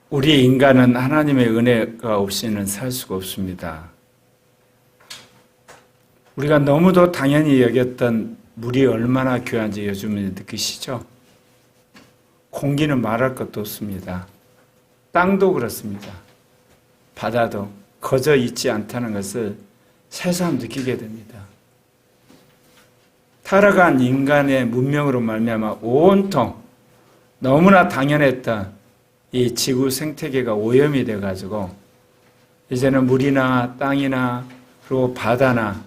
우리 인간은 하나님의 은혜가 없이는 살 수가 없습니다. 우리가 너무도 당연히 여겼던 물이 얼마나 귀한지 요즘에 느끼시죠? 공기는 말할 것도 없습니다. 땅도 그렇습니다. 바다도 거저 있지 않다는 것을 새삼 느끼게 됩니다. 타락한 인간의 문명으로 말미암아 온통 너무나 당연했던 이 지구 생태계가 오염이 돼가지고 이제는 물이나 땅이나 그리고 바다나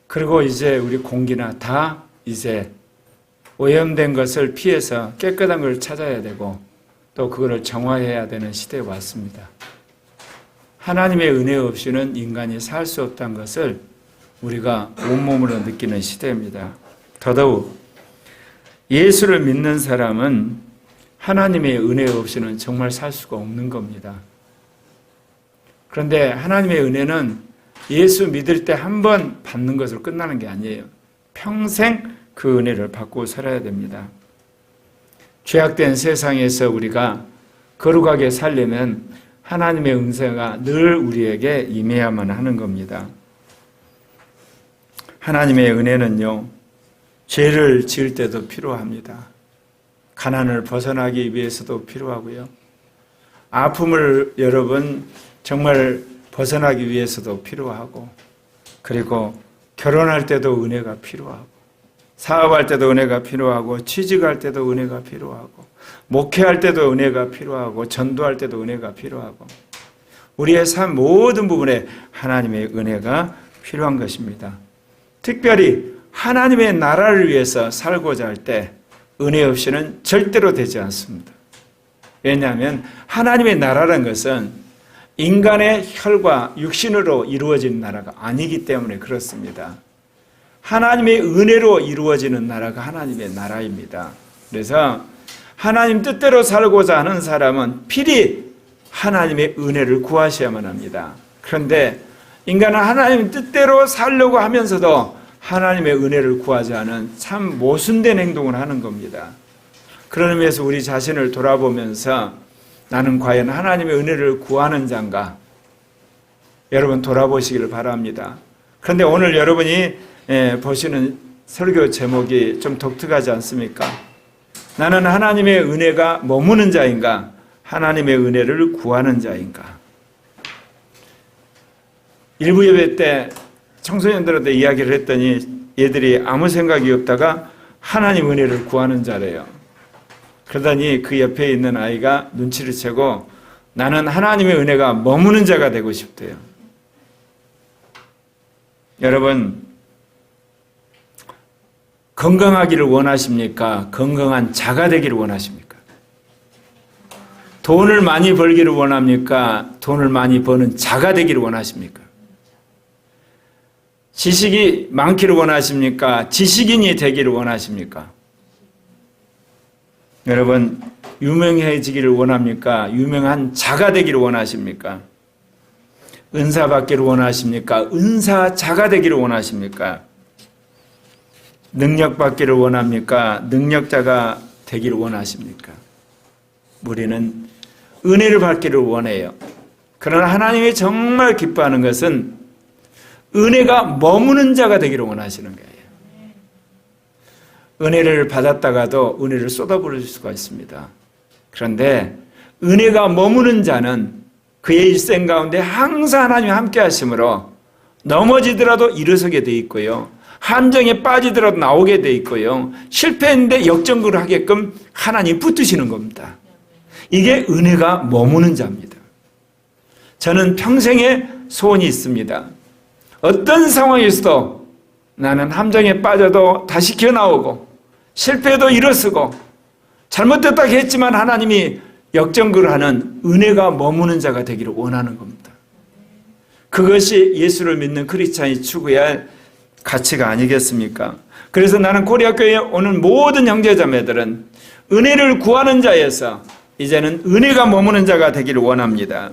그리고 이제 우리 공기나 다 이제 오염된 것을 피해서 깨끗한 걸 찾아야 되고 또 그거를 정화해야 되는 시대에 왔습니다. 하나님의 은혜 없이는 인간이 살 수 없다는 것을 우리가 온몸으로 느끼는 시대입니다. 더더욱 예수를 믿는 사람은 하나님의 은혜 없이는 정말 살 수가 없는 겁니다. 그런데 하나님의 은혜는 예수 믿을 때 한 번 받는 것으로 끝나는 게 아니에요. 평생 그 은혜를 받고 살아야 됩니다. 죄악된 세상에서 우리가 거룩하게 살려면 하나님의 은혜가 늘 우리에게 임해야만 하는 겁니다. 하나님의 은혜는요, 죄를 지을 때도 필요합니다. 가난을 벗어나기 위해서도 필요하고요. 아픔을 여러분 정말 벗어나기 위해서도 필요하고, 그리고 결혼할 때도 은혜가 필요하고, 사업할 때도 은혜가 필요하고, 취직할 때도 은혜가 필요하고, 목회할 때도 은혜가 필요하고, 전도할 때도 은혜가 필요하고, 우리의 삶 모든 부분에 하나님의 은혜가 필요한 것입니다. 특별히 하나님의 나라를 위해서 살고자 할 때 은혜 없이는 절대로 되지 않습니다. 왜냐하면 하나님의 나라라는 것은 인간의 혈과 육신으로 이루어진 나라가 아니기 때문에 그렇습니다. 하나님의 은혜로 이루어지는 나라가 하나님의 나라입니다. 그래서 하나님 뜻대로 살고자 하는 사람은 필히 하나님의 은혜를 구하셔야만 합니다. 그런데 인간은 하나님 뜻대로 살려고 하면서도 하나님의 은혜를 구하지 않은 참 모순된 행동을 하는 겁니다. 그런 의미에서 우리 자신을 돌아보면서 나는 과연 하나님의 은혜를 구하는 자인가? 여러분 돌아보시기를 바랍니다. 그런데 오늘 여러분이 보시는 설교 제목이 좀 독특하지 않습니까? 나는 하나님의 은혜가 머무는 자인가? 하나님의 은혜를 구하는 자인가? 일부 예배 때 청소년들한테 이야기를 했더니 얘들이 아무 생각이 없다가 하나님 은혜를 구하는 자래요. 그러더니 그 옆에 있는 아이가 눈치를 채고 나는 하나님의 은혜가 머무는 자가 되고 싶대요. 여러분, 건강하기를 원하십니까? 건강한 자가 되기를 원하십니까? 돈을 많이 벌기를 원합니까? 돈을 많이 버는 자가 되기를 원하십니까? 지식이 많기를 원하십니까? 지식인이 되기를 원하십니까? 여러분, 유명해지기를 원합니까? 유명한 자가 되기를 원하십니까? 은사 받기를 원하십니까? 은사자가 되기를 원하십니까? 능력 받기를 원합니까? 능력자가 되기를 원하십니까? 우리는 은혜를 받기를 원해요. 그러나 하나님이 정말 기뻐하는 것은 은혜가 머무는 자가 되기를 원하시는 거예요. 은혜를 받았다가도 은혜를 쏟아부을 수가 있습니다. 그런데 은혜가 머무는 자는 그의 일생 가운데 항상 하나님이 함께 하심으로 넘어지더라도 일어서게 돼 있고요. 함정에 빠지더라도 나오게 돼 있고요. 실패했는데 역전극을 하게끔 하나님 붙드시는 겁니다. 이게 은혜가 머무는 자입니다. 저는 평생의 소원이 있습니다. 어떤 상황에서도 나는 함정에 빠져도 다시 기어나오고 실패해도 일어서고 잘못됐다 했지만 하나님이 역전극을 하는 은혜가 머무는 자가 되기를 원하는 겁니다. 그것이 예수를 믿는 크리스찬이 추구해야 할 가치가 아니겠습니까? 그래서 나는 코리아교회에 오는 모든 형제자매들은 은혜를 구하는 자에서 이제는 은혜가 머무는 자가 되기를 원합니다.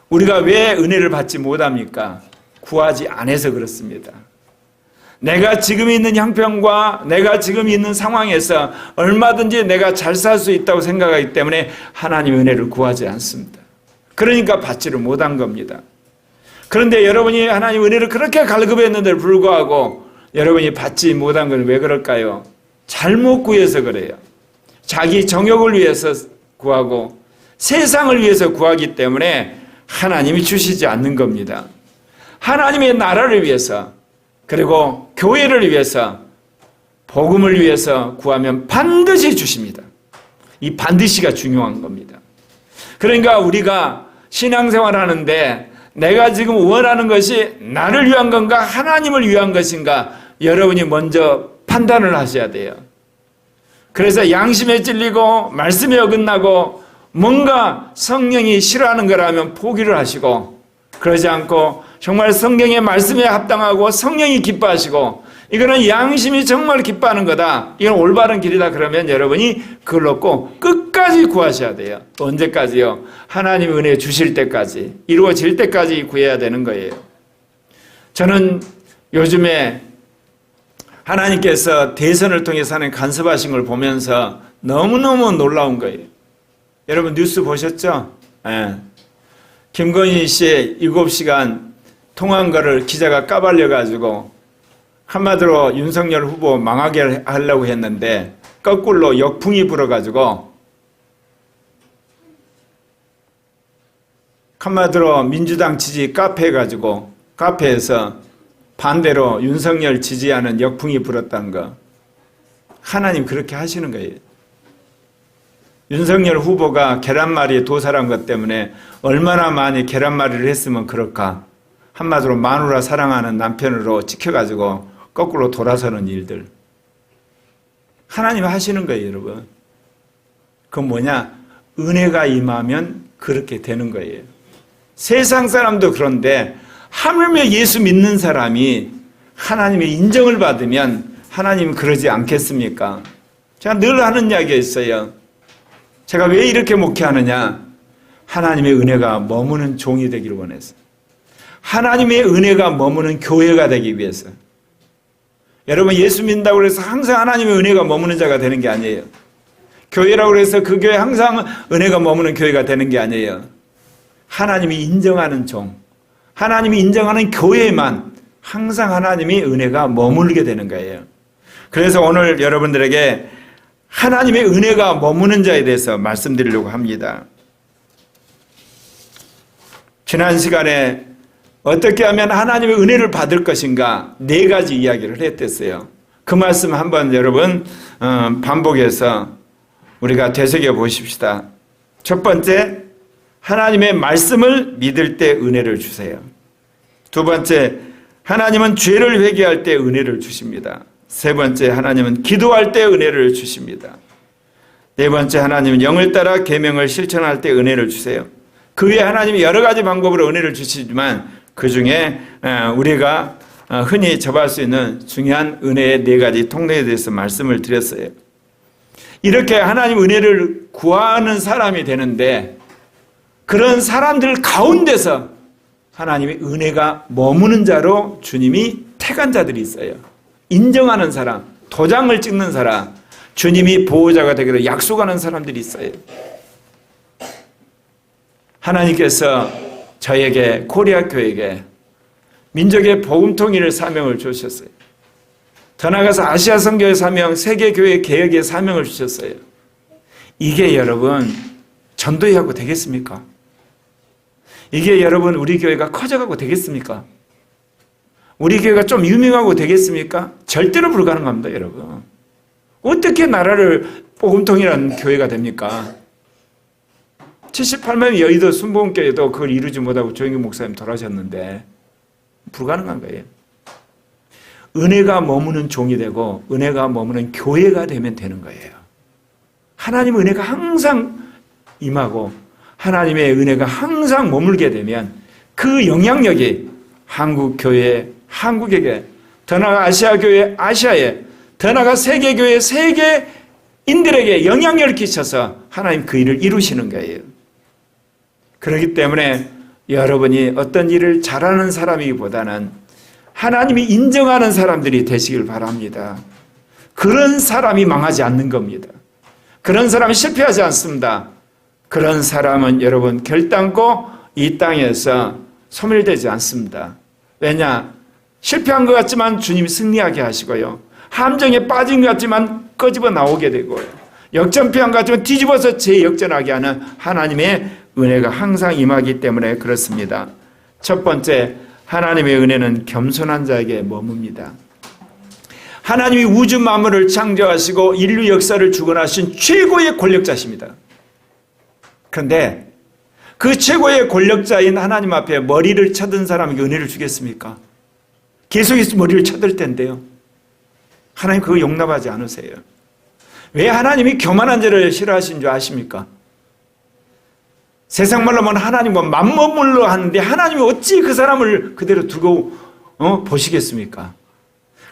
우리가 왜 은혜를 받지 못합니까? 구하지 않아서 그렇습니다. 내가 지금 있는 형편과 내가 지금 있는 상황에서 얼마든지 내가 잘 살 수 있다고 생각하기 때문에 하나님의 은혜를 구하지 않습니다. 그러니까 받지를 못한 겁니다. 그런데 여러분이 하나님의 은혜를 그렇게 갈급했는데도 불구하고 여러분이 받지 못한 건 왜 그럴까요? 잘못 구해서 그래요. 자기 정욕을 위해서 구하고 세상을 위해서 구하기 때문에 하나님이 주시지 않는 겁니다. 하나님의 나라를 위해서 그리고 교회를 위해서 복음을 위해서 구하면 반드시 주십니다. 이 반드시가 중요한 겁니다. 그러니까 우리가 신앙생활 하는데 내가 지금 원하는 것이 나를 위한 건가 하나님을 위한 것인가 여러분이 먼저 판단을 하셔야 돼요. 그래서 양심에 찔리고 말씀에 어긋나고 뭔가 성령이 싫어하는 거라면 포기를 하시고 그러지 않고 정말 성경의 말씀에 합당하고 성령이 기뻐하시고 이거는 양심이 정말 기뻐하는 거다. 이건 올바른 길이다. 그러면 여러분이 그걸 놓고 끝까지 구하셔야 돼요. 언제까지요? 하나님의 은혜 주실 때까지 이루어질 때까지 구해야 되는 거예요. 저는 요즘에 하나님께서 대선을 통해서 하는 간섭하신 걸 보면서 너무너무 놀라운 거예요. 여러분 뉴스 보셨죠? 네. 김건희 씨의 7시간 통화한 거를 기자가 까발려가지고 한마디로 윤석열 후보 망하게 하려고 했는데 거꾸로 역풍이 불어가지고 한마디로 민주당 지지 카페 해가지고 카페에서 반대로 윤석열 지지하는 역풍이 불었다는 거. 하나님 그렇게 하시는 거예요. 윤석열 후보가 계란말이에 도살한 것 때문에 얼마나 많이 계란말이를 했으면 그럴까. 한마디로 마누라 사랑하는 남편으로 찍혀가지고 거꾸로 돌아서는 일들. 하나님 하시는 거예요, 여러분. 그건 뭐냐? 은혜가 임하면 그렇게 되는 거예요. 세상 사람도 그런데 하물며 예수 믿는 사람이 하나님의 인정을 받으면 하나님은 그러지 않겠습니까? 제가 늘 하는 이야기가 있어요. 제가 왜 이렇게 목회하느냐? 하나님의 은혜가 머무는 종이 되기를 원해서. 하나님의 은혜가 머무는 교회가 되기 위해서. 여러분 예수 믿는다고 해서 항상 하나님의 은혜가 머무는 자가 되는 게 아니에요. 교회라고 해서 그 교회 항상 은혜가 머무는 교회가 되는 게 아니에요. 하나님이 인정하는 종, 하나님이 인정하는 교회만 항상 하나님이 은혜가 머물게 되는 거예요. 그래서 오늘 여러분들에게 하나님의 은혜가 머무는 자에 대해서 말씀드리려고 합니다. 지난 시간에 어떻게 하면 하나님의 은혜를 받을 것인가 4가지 이야기를 했댔어요. 그 말씀 한번 여러분 반복해서 우리가 되새겨 보십시다. 첫 번째, 하나님의 말씀을 믿을 때 은혜를 주세요. 두 번째, 하나님은 죄를 회개할 때 은혜를 주십니다. 세 번째, 하나님은 기도할 때 은혜를 주십니다. 네 번째, 하나님은 영을 따라 계명을 실천할 때 은혜를 주세요. 그 외에 하나님이 여러 가지 방법으로 은혜를 주시지만 그 중에 우리가 흔히 접할 수 있는 중요한 은혜의 4가지 통로에 대해서 말씀을 드렸어요. 이렇게 하나님 은혜를 구하는 사람이 되는데 그런 사람들 가운데서 하나님의 은혜가 머무는 자로 주님이 택한 자들이 있어요. 인정하는 사람, 도장을 찍는 사람, 주님이 보호자가 되기로 약속하는 사람들이 있어요. 하나님께서 저에게 코리아 교회에게 민족의 복음 통일의 사명을 주셨어요. 더 나아가서 아시아 선교의 사명, 세계교회 개혁의 사명을 주셨어요. 이게 여러분 전도회하고 되겠습니까? 이게 여러분 우리 교회가 커져가고 되겠습니까? 우리 교회가 좀 유명하고 되겠습니까? 절대로 불가능합니다, 여러분. 어떻게 나라를 복음통일한 교회가 됩니까? 78만 여의도 순복음교회도 그걸 이루지 못하고 조영기 목사님 돌아가셨는데 불가능한 거예요. 은혜가 머무는 종이 되고 은혜가 머무는 교회가 되면 되는 거예요. 하나님의 은혜가 항상 임하고 하나님의 은혜가 항상 머물게 되면 그 영향력이 한국교회, 한국에게, 더 나아가 아시아교회, 아시아에, 더 나아가 세계교회, 세계인들에게 영향력을 끼쳐서 하나님 그 일을 이루시는 거예요. 그렇기 때문에 여러분이 어떤 일을 잘하는 사람이기보다는 하나님이 인정하는 사람들이 되시길 바랍니다. 그런 사람이 망하지 않는 겁니다. 그런 사람이 실패하지 않습니다. 그런 사람은 여러분 결단코 이 땅에서 소멸되지 않습니다. 왜냐? 실패한 것 같지만 주님이 승리하게 하시고요. 함정에 빠진 것 같지만 끄집어 나오게 되고요. 역전패한 것 같지만 뒤집어서 재역전하게 하는 하나님의 은혜가 항상 임하기 때문에 그렇습니다. 첫 번째, 하나님의 은혜는 겸손한 자에게 머뭅니다. 하나님이 우주 만물을 창조하시고 인류 역사를 주관하신 최고의 권력자십니다. 그런데 그 최고의 권력자인 하나님 앞에 머리를 쳐든 사람에게 은혜를 주겠습니까? 계속해서 머리를 쳐들 텐데요. 하나님 그거 용납하지 않으세요. 왜 하나님이 교만한 자를 싫어하신 줄 아십니까? 세상 말로 하면 하나님과 맞먹물로 하는데 하나님이 어찌 그 사람을 그대로 두고 보시겠습니까?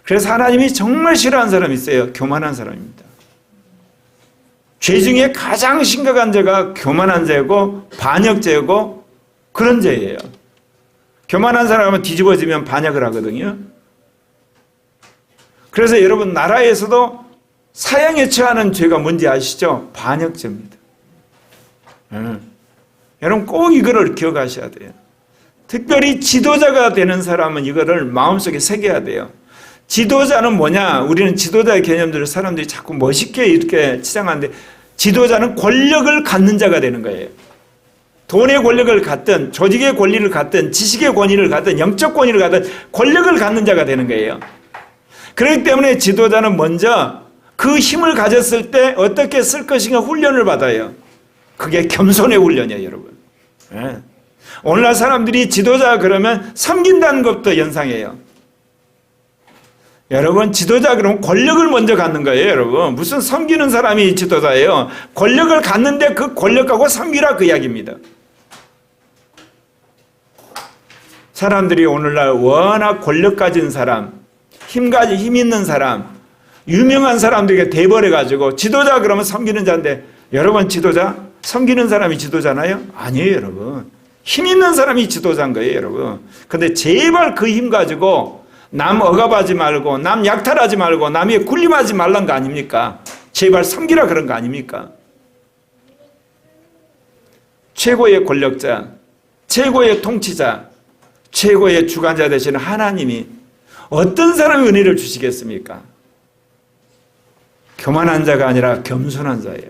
그래서 하나님이 정말 싫어하는 사람이 있어요. 교만한 사람입니다. 죄 중에 가장 심각한 죄가 교만한 죄고 반역죄고 그런 죄예요. 교만한 사람은 뒤집어지면 반역을 하거든요. 그래서 여러분 나라에서도 사형에 처하는 죄가 뭔지 아시죠? 반역죄입니다. 여러분 꼭 이거를 기억하셔야 돼요. 특별히 지도자가 되는 사람은 이거를 마음속에 새겨야 돼요. 지도자는 뭐냐? 우리는 지도자의 개념들을 사람들이 자꾸 멋있게 이렇게 치장하는데 지도자는 권력을 갖는 자가 되는 거예요. 돈의 권력을 갖든 조직의 권리를 갖든 지식의 권위를 갖든 영적 권위를 갖든 권력을 갖는 자가 되는 거예요. 그렇기 때문에 지도자는 먼저 그 힘을 가졌을 때 어떻게 쓸 것인가 훈련을 받아요. 그게 겸손의 훈련이에요, 여러분. 네. 오늘날 사람들이 지도자 그러면 섬긴다는 것부터 연상해요. 여러분 지도자 그러면 권력을 먼저 갖는 거예요, 여러분. 무슨 섬기는 사람이 지도자예요. 권력을 갖는데 그 권력하고 섬기라 그 이야기입니다. 사람들이 오늘날 워낙 권력 가진 사람, 힘 있는 사람, 유명한 사람들에게 대버려가지고 지도자 그러면 섬기는 자인데 여러분 지도자? 섬기는 사람이 지도자나요? 아니에요, 여러분. 힘 있는 사람이 지도자인 거예요, 여러분. 근데 제발 그 힘 가지고 남 억압하지 말고 남 약탈하지 말고 남에게 군림하지 말란 거 아닙니까? 제발 섬기라 그런 거 아닙니까? 최고의 권력자, 최고의 통치자, 최고의 주관자 되시는 하나님이 어떤 사람의 은혜를 주시겠습니까? 교만한 자가 아니라 겸손한 자예요.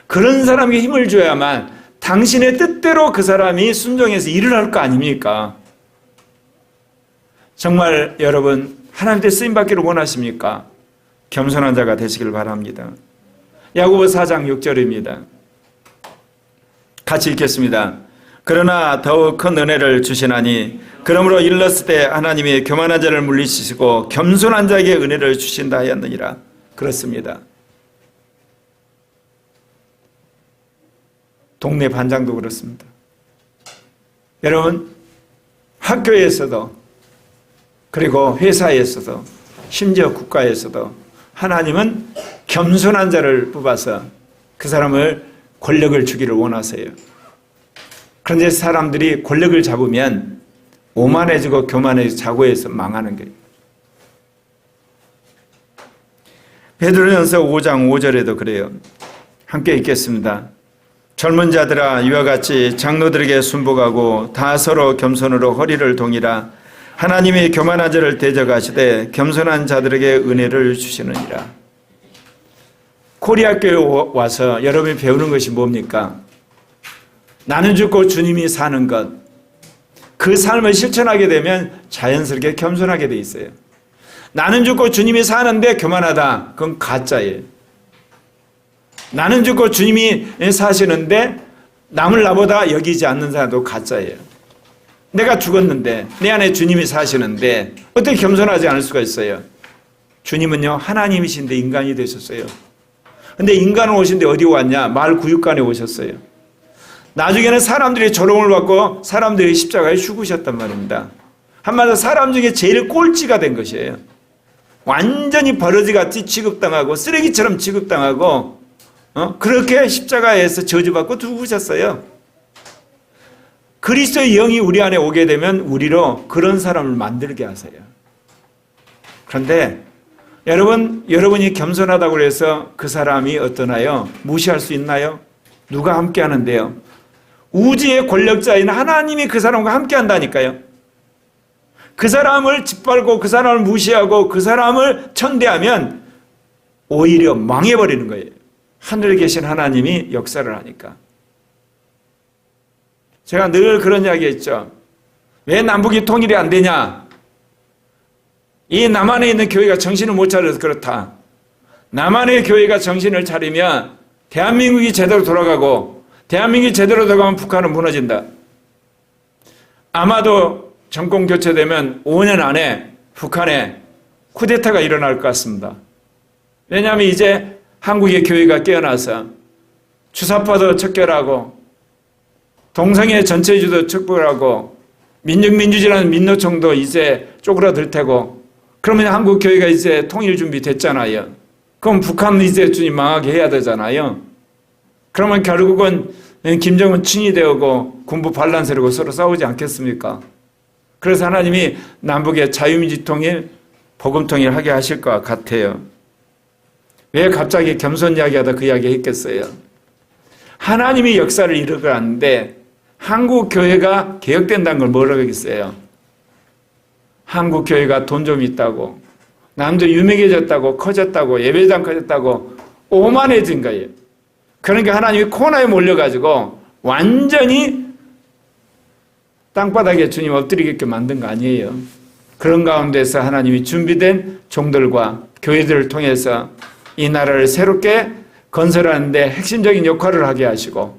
그런 사람에게 힘을 줘야만 당신의 뜻대로 그 사람이 순종해서 일을 할 거 아닙니까? 정말 여러분 하나님께 쓰임받기를 원하십니까? 겸손한 자가 되시길 바랍니다. 야고보 4장 6절입니다. 같이 읽겠습니다. 그러나 더욱 큰 은혜를 주시나니 그러므로 일렀을 때 하나님이 교만한 자를 물리치시고 겸손한 자에게 은혜를 주신다 하였느니라. 그렇습니다. 동네 반장도 그렇습니다. 여러분 학교에서도 그리고 회사에서도 심지어 국가에서도 하나님은 겸손한 자를 뽑아서 그 사람을 권력을 주기를 원하세요. 그런데 사람들이 권력을 잡으면 오만해지고 교만해지고 자고해서 망하는 거예요. 베드로전서 5장 5절에도 그래요. 함께 읽겠습니다. 젊은 자들아 이와 같이 장로들에게 순복하고 다 서로 겸손으로 허리를 동이라. 하나님이 교만한 자를 대적하시되 겸손한 자들에게 은혜를 주시느니라. 코리아교회 와서 여러분이 배우는 것이 뭡니까? 나는 죽고 주님이 사는 것. 그 삶을 실천하게 되면 자연스럽게 겸손하게 돼 있어요. 나는 죽고 주님이 사는데 교만하다. 그건 가짜예요. 나는 죽고 주님이 사시는데 남을 나보다 여기지 않는 사람도 가짜예요. 내가 죽었는데 내 안에 주님이 사시는데 어떻게 겸손하지 않을 수가 있어요? 주님은요 하나님이신데 인간이 되셨어요. 근데 인간은 오신데 어디 왔냐? 마을 구육간에 오셨어요. 나중에는 사람들이 조롱을 받고 사람들이 십자가에 죽으셨단 말입니다. 한마디로 사람 중에 제일 꼴찌가 된 것이에요. 완전히 버러지같이 취급당하고 쓰레기처럼 취급당하고 그렇게 십자가에서 저주받고 죽으셨어요. 그리스도의 영이 우리 안에 오게 되면 우리로 그런 사람을 만들게 하세요. 그런데 여러분이 겸손하다고 해서 그 사람이 어떠나요? 무시할 수 있나요? 누가 함께 하는데요? 우주의 권력자인 하나님이 그 사람과 함께 한다니까요. 그 사람을 짓밟고 그 사람을 무시하고 그 사람을 천대하면 오히려 망해버리는 거예요. 하늘에 계신 하나님이 역사를 하니까. 제가 늘 그런 이야기 했죠. 왜 남북이 통일이 안 되냐? 이 남한에 있는 교회가 정신을 못 차려서 그렇다. 남한의 교회가 정신을 차리면 대한민국이 제대로 돌아가고 대한민국이 제대로 돌아가면 북한은 무너진다. 아마도 정권 교체되면 5년 안에 북한에 쿠데타가 일어날 것 같습니다. 왜냐하면 이제 한국의 교회가 깨어나서 주사파도 척결하고 동성애 전체주도 척결하고 민중민주주의라는 민노총도 이제 쪼그라들 테고 그러면 한국 교회가 이제 통일 준비 됐잖아요. 그럼 북한 이제 주님 망하게 해야 되잖아요. 그러면 결국은 김정은 칭이 되고 군부 반란 세력고 서로 싸우지 않겠습니까? 그래서 하나님이 남북의 자유민주 통일, 복음 통일하게 하실 것 같아요. 왜 갑자기 겸손 이야기하다 그 이야기 했겠어요? 하나님이 역사를 이루어가는데 한국 교회가 개혁된다는 걸 뭐라고 하겠어요? 한국 교회가 돈 좀 있다고, 남들 유명해졌다고, 커졌다고, 예배당 커졌다고 오만해진 거예요. 그러니까 하나님이 코너에 몰려가지고 완전히 땅바닥에 주님 엎드리게끔 만든 거 아니에요. 그런 가운데서 하나님이 준비된 종들과 교회들을 통해서 이 나라를 새롭게 건설하는데 핵심적인 역할을 하게 하시고,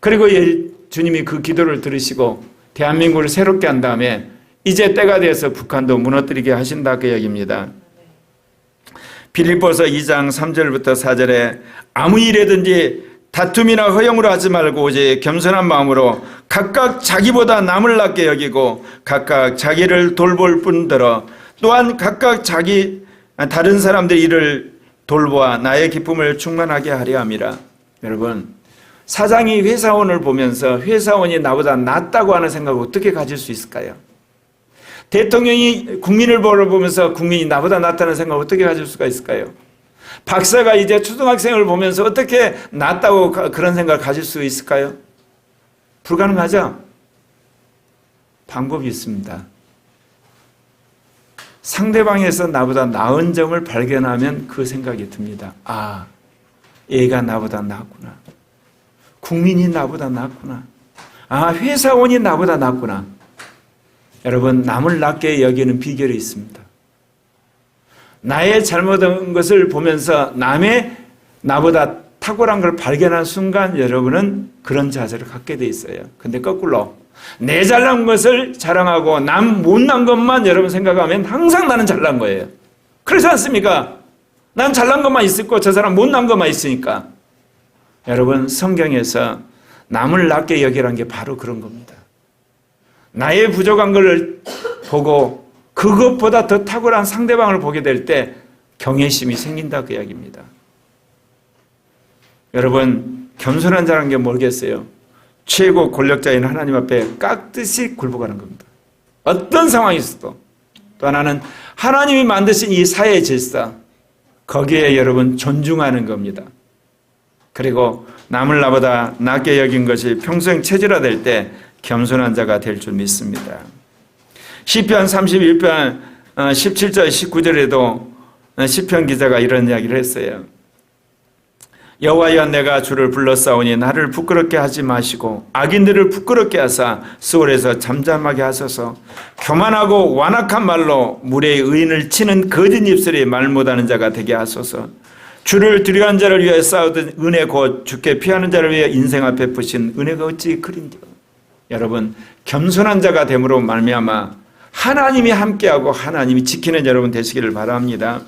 그리고 주님이 그 기도를 들으시고 대한민국을 새롭게 한 다음에 이제 때가 돼서 북한도 무너뜨리게 하신다 그 얘기입니다. 빌립보서 2장 3절부터 4절에 아무 일이든지 다툼이나 허영으로 하지 말고 오직 겸손한 마음으로 각각 자기보다 남을 낮게 여기고 각각 자기를 돌볼 뿐더러 또한 각각 다른 사람들의 일을 돌보아 나의 기쁨을 충만하게 하려 함이라. 여러분, 사장이 회사원을 보면서 회사원이 나보다 낫다고 하는 생각을 어떻게 가질 수 있을까요? 대통령이 국민을 보면서 국민이 나보다 낫다는 생각을 어떻게 가질 수가 있을까요? 박사가 이제 초등학생을 보면서 어떻게 낫다고 그런 생각을 가질 수 있을까요? 불가능하죠? 방법이 있습니다. 상대방에서 나보다 나은 점을 발견하면 그 생각이 듭니다. 아, 얘가 나보다 낫구나. 국민이 나보다 낫구나. 아, 회사원이 나보다 낫구나. 여러분, 남을 낮게 여기는 비결이 있습니다. 나의 잘못한 것을 보면서 남의 나보다 탁월한 걸 발견한 순간 여러분은 그런 자세를 갖게 돼 있어요. 근데 거꾸로 내 잘난 것을 자랑하고 남 못난 것만 여러분 생각하면 항상 나는 잘난 거예요. 그렇지 않습니까? 난 잘난 것만 있을 거 저 사람 못난 것만 있으니까. 여러분, 성경에서 남을 낮게 여기라는 게 바로 그런 겁니다. 나의 부족한 것을 보고 그것보다 더 탁월한 상대방을 보게 될 때 경외심이 생긴다 그 이야기입니다. 여러분, 겸손한 자라는 게 뭐겠어요? 최고 권력자인 하나님 앞에 깍듯이 굴복하는 겁니다. 어떤 상황이 있어도. 또 하나는 하나님이 만드신 이 사회 질서, 거기에 여러분 존중하는 겁니다. 그리고 남을 나보다 낮게 여긴 것이 평생 체질화될 때 겸손한 자가 될 줄 믿습니다. 시편 31편 17절 19절에도 시편 기자가 이런 이야기를 했어요. 여호와여, 내가 주를 불렀사오니 나를 부끄럽게 하지 마시고 악인들을 부끄럽게 하사 수월에서 잠잠하게 하소서. 교만하고 완악한 말로 무례의 의인을 치는 거짓 입술이 말 못하는 자가 되게 하소서. 주를 두려워하는 자를 위하여 쌓으던 은혜 곧 주께 피하는 자를 위해 인생 앞에 푸신 은혜가 어찌 그린지요. 여러분, 겸손한 자가 됨으로 말미암아 하나님이 함께하고 하나님이 지키는 여러분 되시기를 바랍니다.